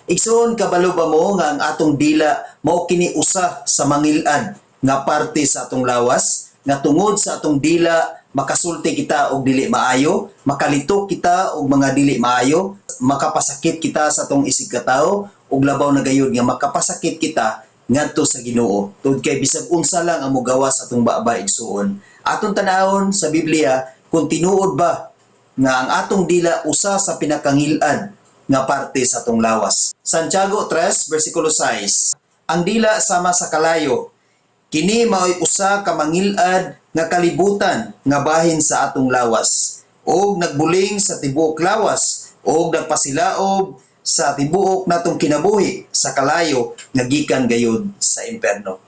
Igsoon kabalo ba mo nga ang atong dila mao kini usa sa mangilad nga parte sa atong lawas nga tungod sa atong dila makasulti kita og dili maayo, makalito kita og mga dili maayo, makapasakit kita sa atong isig katawo ug labaw na gayud nga makapasakit kita ngadto sa Ginoo. Tungod kay bisag unsa lang ang mogawa sa atong baba igsuon. Atong tanawon sa Biblia kung tinuod ba nga ang atong dila usa sa pinakangilad nga parte sa atong lawas. Santiago 3 versikulo 6. Ang dila sama sa kalayo. Kini mao'y usa ka mangilad nga kalibutan nga bahin sa atong lawas. Og nagbuling sa tibuok lawas og nagpasilaob sa tibuok natong kinabuhi sa kalayo nga gikan gayud sa impierno.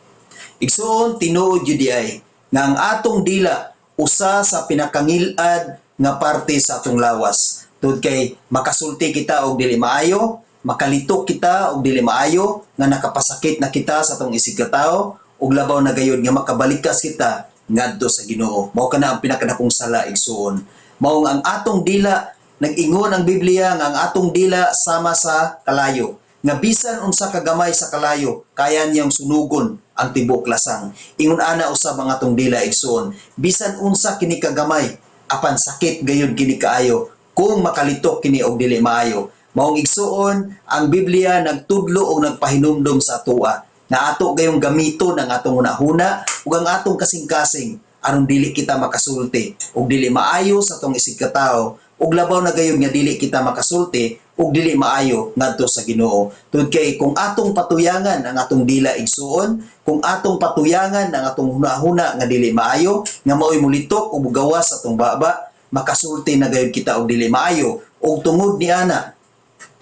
Igsoon tinuod jud ay nga ang atong dila usa sa pinakangilad nga parte sa atong lawas. Tungod kay makasulti kita og dili maayo, makalito kita og dili maayo nga nakapasakit na kita sa atong isig katawo ug labaw na gayud nga makabalikas kita ngadto sa Ginoo. Mao kana ang pinakadakong sala igsuon. Mao ang atong dila nag-ingon ang Biblia nga ang atong dila sama sa kalayo. Nga bisan unsa kagamay sa kalayo, kaya niyang sunugon ang tibuok lasang. Ingon ana usab ang atong dila igsuon. Bisan unsa kini kagamay, apan sakit gayud kini kaayo kung makalitok kini og dili maayo. Maong igsuon, ang Biblia nagtudlo og nagpahinumdom sa atoa na ato gayong gamiton ang atong hunahuna ug ang atong kasing-kasing aron dili kita makasulti ug dili maayo sa atong isig katawo ug labaw na gayud nga dili kita makasulti ug dili maayo ngadto sa Ginoo. Tungod kay kung atong patuyangan ang atong dila igsuon, kung atong patuyangan ang atong hunahuna nga dili maayo, nga mao'y mulitok ug mugawas sa atong baba, makasulti na gayud kita og dili maayo ug tungod ni ana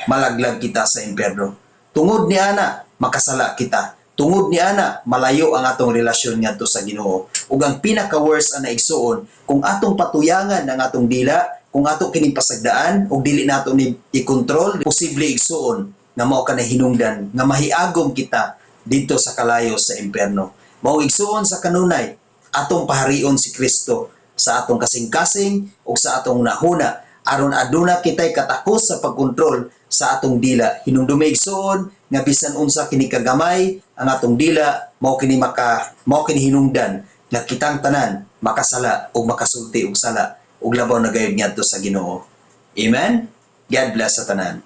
malaglag kita sa impierno. Tungod ni ana makasala kita. Tungod ni ana malayo ang atong relasyon ngadto sa Ginoo. Ug ang pinaka-worst ana igsuon, kung atong patuyangan ang atong dila, kung ato kining pasagdaan ug dili nato ni i-control, posible igsuon nga mao kanay hinungdan nga mahiagom kita didto sa kalayo sa impierno. Mao igsuon sa kanunay atong paharion si Kristo sa atong kasing-kasing ug sa atong nahuna aron aduna kitay katakos sa pagkontrol sa atong dila. Hinumdumi igsuon nga bisan unsa kini kagamay ang atong dila mao kini hinungdan nga kitang tanan makasala ug makasulti og sala ug labaw na gayud ngadto sa Ginoo. Amen. God bless sa tanan.